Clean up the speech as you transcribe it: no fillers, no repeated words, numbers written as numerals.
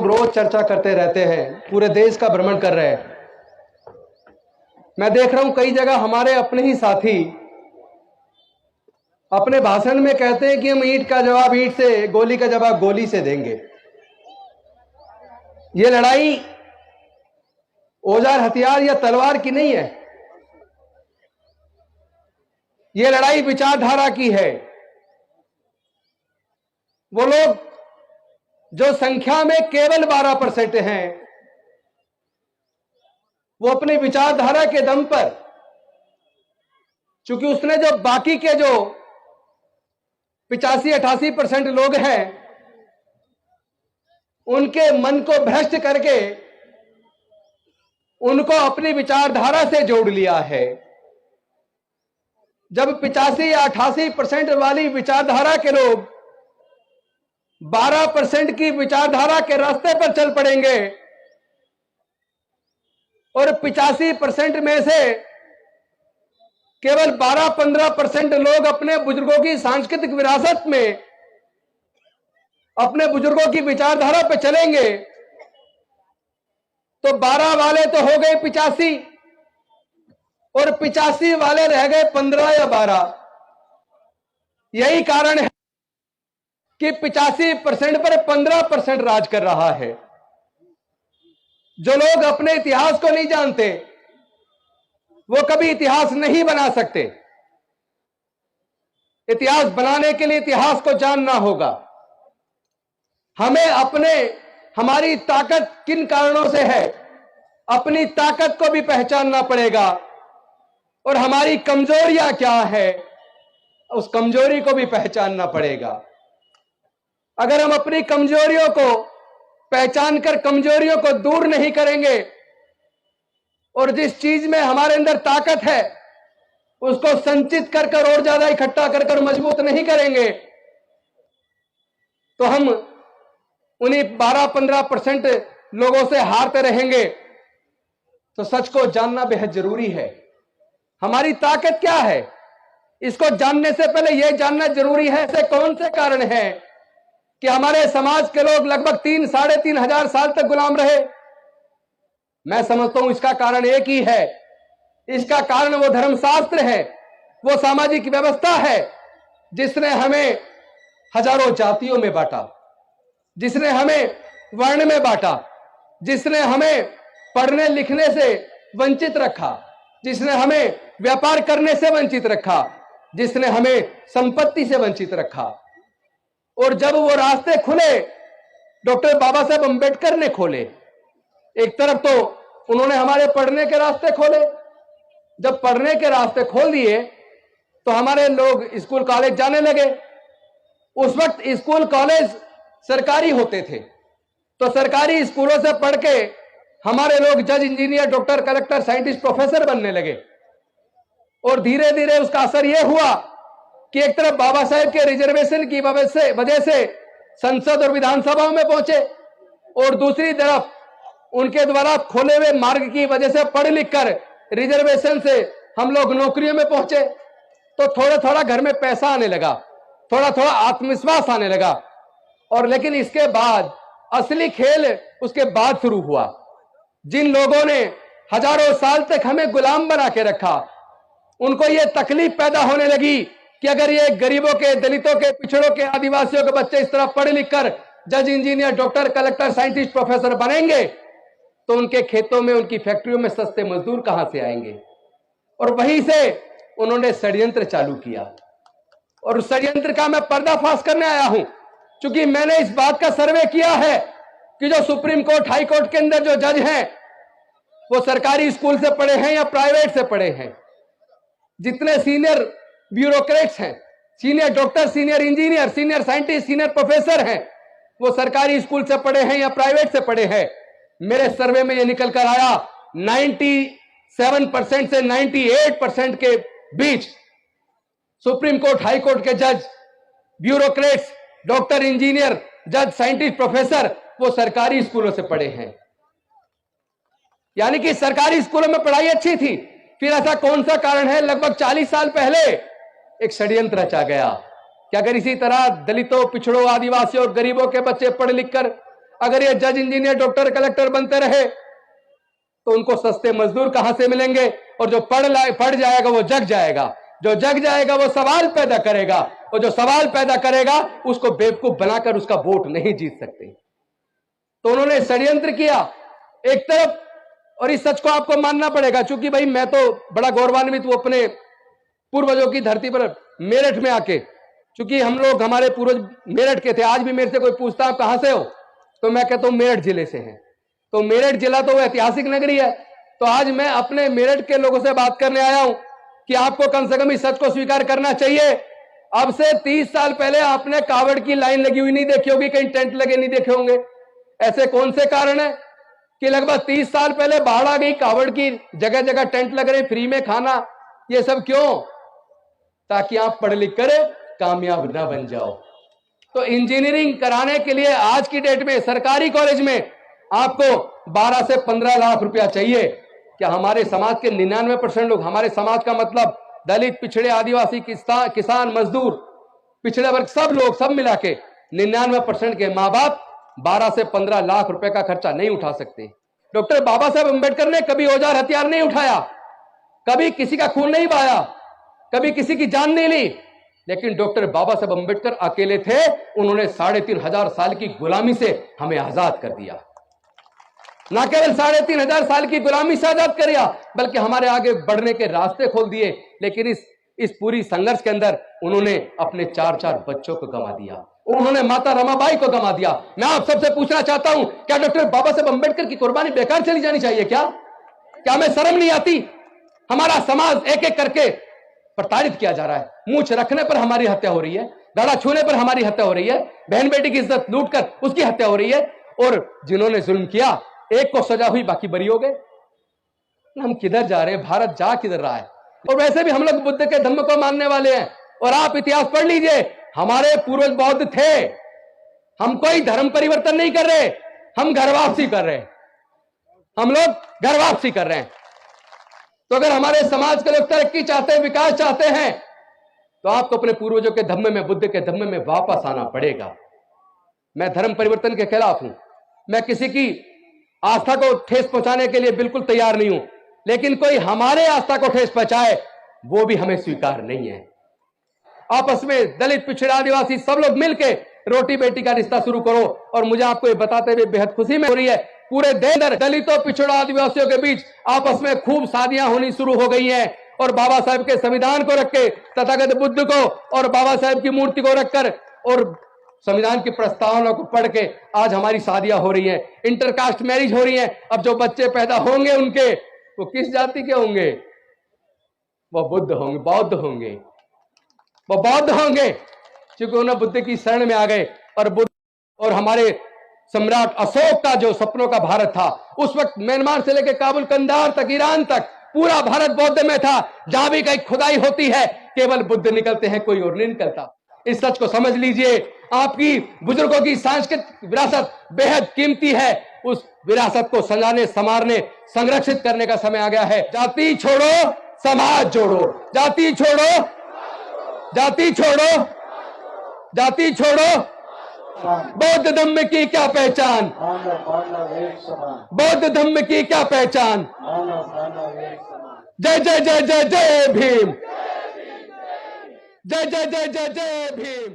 रोज चर्चा करते रहते हैं, पूरे देश का भ्रमण कर रहे हैं। मैं देख रहा हूं कई जगह हमारे अपने ही साथी अपने भाषण में कहते हैं कि हम ईंट का जवाब ईंट से, गोली का जवाब गोली से देंगे। ये लड़ाई औजार हथियार या तलवार की नहीं है, ये लड़ाई विचारधारा की है। वो लोग जो संख्या में केवल 12% हैं, वो अपनी विचारधारा के दम पर, चूंकि उसने जो बाकी के जो 85-88% लोग हैं, उनके मन को भ्रष्ट करके उनको अपनी विचारधारा से जोड़ लिया है। जब 85 या 88% वाली विचारधारा के लोग 12% की विचारधारा के रास्ते पर चल पड़ेंगे और 85% में से केवल 12-15% लोग अपने बुजुर्गों की सांस्कृतिक विरासत में, अपने बुजुर्गों की विचारधारा पे चलेंगे, तो 12 वाले तो हो गए 85 और 85 वाले रह गए 15 या 12। यही कारण है कि 85% पर 15% राज कर रहा है। जो लोग अपने इतिहास को नहीं जानते, वो कभी इतिहास नहीं बना सकते। इतिहास बनाने के लिए इतिहास को जानना होगा। हमें हमारी ताकत किन कारणों से है, अपनी ताकत को भी पहचानना पड़ेगा और हमारी कमजोरियां क्या है, उस कमजोरी को भी पहचानना पड़ेगा। अगर हम अपनी कमजोरियों को पहचान कर कमजोरियों को दूर नहीं करेंगे और जिस चीज में हमारे अंदर ताकत है उसको संचित कर और ज्यादा इकट्ठा कर मजबूत नहीं करेंगे, तो हम उन्हीं 12-15% लोगों से हारते रहेंगे। तो सच को जानना बेहद जरूरी है। हमारी ताकत क्या है, इसको जानने से पहले यह जानना जरूरी है ऐसे कौन से कारण हैं कि हमारे समाज के लोग लगभग 3-3.5 हजार साल तक गुलाम रहे। मैं समझता हूं इसका कारण एक ही है। इसका कारण वो धर्मशास्त्र है, वो सामाजिक व्यवस्था है जिसने हमें हजारों जातियों में बांटा, जिसने हमें वर्ण में बांटा, जिसने हमें पढ़ने लिखने से वंचित रखा, जिसने हमें व्यापार करने से वंचित रखा, जिसने हमें संपत्ति से वंचित रखा। और जब वो रास्ते खुले, डॉक्टर बाबा साहेब अंबेडकर ने खोले। एक तरफ तो उन्होंने हमारे पढ़ने के रास्ते खोले, जब पढ़ने के रास्ते खोल दिए तो हमारे लोग स्कूल कॉलेज जाने लगे। उस वक्त स्कूल कॉलेज सरकारी होते थे, तो सरकारी स्कूलों से पढ़ के हमारे लोग जज, engineer, doctor, collector, scientist, professor बनने लगे। और धीरे धीरे उसका असर यह हुआ कि एक तरफ बाबा साहेब के रिजर्वेशन की वजह से संसद और विधानसभाओं में पहुंचे और दूसरी तरफ उनके द्वारा खोले हुए मार्ग की वजह से पढ़ लिख कर रिजर्वेशन से हम लोग नौकरियों में पहुंचे। तो थोड़ा थोड़ा घर में पैसा आने लगा, थोड़ा थोड़ा आत्मविश्वास आने लगा। और लेकिन इसके बाद असली खेल उसके बाद शुरू हुआ। जिन लोगों ने हजारों साल तक हमें गुलाम बना के रखा, उनको यह तकलीफ पैदा होने लगी कि अगर ये गरीबों के, दलितों के, पिछड़ों के, आदिवासियों के बच्चे इस तरह पढ़ लिख कर जज, engineer, doctor, collector, scientist, professor बनेंगे तो उनके खेतों में, उनकी फैक्ट्रियों में सस्ते मजदूर कहां से आएंगे। और वहीं से उन्होंने षड्यंत्र चालू किया और उस षड्यंत्र का मैं पर्दाफाश करने आया हूं। क्योंकि मैंने इस बात का सर्वे किया है कि जो सुप्रीम कोर्ट, हाई कोर्ट के अंदर जो जज हैं वो सरकारी स्कूल से पढ़े हैं या प्राइवेट से पढ़े हैं। जितने सीनियर ब्यूरोक्रेट्स हैं, senior doctor, senior engineer, senior scientist, senior professor हैं, वो सरकारी स्कूल से पढ़े हैं या प्राइवेट से पढ़े हैं। मेरे सर्वे में ये निकल कर आया 97% से 98% के बीच सुप्रीम कोर्ट, हाई कोर्ट के जज, ब्यूरोक्रेट्स, डॉक्टर, इंजीनियर, जज, साइंटिस्ट, प्रोफेसर वो सरकारी स्कूलों से पढ़े हैं। यानी कि सरकारी स्कूलों में पढ़ाई अच्छी थी। फिर ऐसा कौन सा कारण है, लगभग 40 साल पहले एक षड्यंत्र रचा गया कि अगर इसी तरह दलितों, पिछड़ों, आदिवासियों और गरीबों के बच्चे पढ़ लिख कर अगर ये जज, इंजीनियर, डॉक्टर, कलेक्टर बनते रहे तो उनको सस्ते मजदूर कहां से मिलेंगे? और जो पढ़ जाएगा वो जग जाएगा, जो जग जाएगा वो सवाल पैदा करेगा, और जो सवाल पैदा करेगा उसको बेवकूफ बनाकर उसका वोट नहीं जीत सकते। तो उन्होंने षड्यंत्र किया एक तरफ, और इस सच को आपको मानना पड़ेगा। चूंकि भाई मैं तो बड़ा गौरवान्वित हूं अपने पूर्वजों की धरती पर मेरठ में आके, चूंकि हम लोग, हमारे पूर्वज मेरठ के थे। आज भी मेरे से कोई पूछता आप कहां से हो, तो मैं कहता हूं मेरठ जिले से हैं। तो मेरठ जिला तो वो ऐतिहासिक नगरी है। तो आज मैं अपने मेरठ के लोगों से बात करने आया हूं कि आपको कम से कम इस सच को स्वीकार करना चाहिए। अब से 30 साल पहले आपने कावड़ की लाइन लगी हुई नहीं देखी होगी, कहीं टेंट लगे नहीं देखे होंगे। ऐसे कौन से कारण है कि लगभग 30 साल पहले बाढ़ आ गई, कावड़ की जगह जगह टेंट लग रहे, फ्री में खाना, ये सब क्यों? ताकि आप पढ़ लिख कर कामयाब ना बन जाओ। तो इंजीनियरिंग कराने के लिए आज की डेट में सरकारी कॉलेज में आपको 12 से 15 लाख रुपया चाहिए। क्या हमारे समाज के 99% लोग, हमारे समाज का मतलब दलित, पिछड़े, आदिवासी, किसान, मजदूर, पिछड़े वर्ग, सब लोग, सब मिला के 99% के मां बाप 12 से 15 लाख रुपए का खर्चा नहीं उठा सकते। डॉक्टर बाबा साहब अंबेडकर ने कभी औजार हथियार नहीं उठाया, कभी किसी का खून नहीं बहाया, कभी किसी की जान नहीं ली, लेकिन डॉक्टर बाबा साहब अंबेडकर अकेले थे। उन्होंने 3,500 साल की गुलामी से हमें आजाद कर दिया। ना केवल 3,500 साल की गुलामी से आजाद कर दिया, बल्कि हमारे आगे बढ़ने के रास्ते खोल दिए। लेकिन इस पूरी संघर्ष के अंदर उन्होंने अपने 4 बच्चों को गंवा दिया, उन्होंने माता रमाबाई को गंवा दिया। मैं आप सबसे पूछना चाहता हूं, क्या डॉक्टर बाबा साहब अंबेडकर की कुर्बानी बेकार चली जानी चाहिए? क्या हमें शर्म नहीं आती? हमारा समाज एक एक करके प्रताड़ित किया जा रहा है। मूंछ रखने पर हमारी हत्या हो रही है, गला छूने पर हमारी हत्या हो रही है, बहन बेटी की इज्जत लूटकर उसकी हत्या हो रही है, और जिन्होंने जुल्म किया एक को सजा हुई, बाकी बरी हो गए। हम किधर जा रहे हैं? भारत जा किधर रहा है? और वैसे भी हम लोग बुद्ध के धम्म को मानने वाले हैं। और आप इतिहास पढ़ लीजिए, हमारे पूर्वज बौद्ध थे। हम कोई धर्म परिवर्तन नहीं कर रहे, हम घर वापसी कर रहे हैं। हम लोग घर वापसी कर रहे हैं। तो अगर हमारे समाज के लोग तरक्की चाहते हैं, विकास चाहते हैं, तो आपको अपने पूर्वजों के धम्म में, बुद्ध के धम्म में वापस आना पड़ेगा। मैं धर्म परिवर्तन के खिलाफ हूं, मैं किसी की आस्था को ठेस पहुंचाने के लिए बिल्कुल तैयार नहीं हूं, लेकिन कोई हमारे आस्था को ठेस पहुंचाए वो भी हमें स्वीकार नहीं है। आपस में दलित, पिछड़ा, आदिवासी सब लोग मिलके रोटी बेटी का रिश्ता शुरू करो। और मुझे आपको ये बताते हुए बेहद खुशी में हो रही है, पूरे देश में दलितों, पिछड़ा, आदिवासियों के बीच आपस में खूब शादियां होनी शुरू हो गई हैं। और बाबा साहब के संविधान को रख के, तथागत बुद्ध को और बाबा साहब की मूर्ति को रखकर और संविधान की प्रस्तावना को पढ़ के आज हमारी शादियां हो रही हैं, इंटरकास्ट मैरिज हो रही हैं। अब जो बच्चे पैदा होंगे उनके, वो किस जाति के होंगे? वो बुद्ध होंगे, बौद्ध होंगे, वो बौद्ध होंगे, क्योंकि उन्हें बुद्ध की शरण में आ गए। और बुद्ध और हमारे सम्राट अशोक का जो सपनों का भारत था, उस वक्त म्यांमार से लेकर काबुल, कंधार तक, ईरान तक पूरा भारत बौद्ध में था। जहां भी कहीं खुदाई होती है केवल बुद्ध निकलते हैं, कोई और नहीं निकलता। इस सच को समझ लीजिए। आपकी बुजुर्गों की सांस्कृतिक विरासत बेहद कीमती है। उस विरासत को सजाने, संवारने, संरक्षित करने का समय आ गया है। जाति छोड़ो, समाज जोड़ो। जाति छोड़ो, जाति छोड़ो, जाति छोड़ो। बौद्ध धम्म की क्या पहचान? बौद्ध धम्म की क्या पहचान? जय जय जय जय जय भीम। जय जय जय जय जय भीम।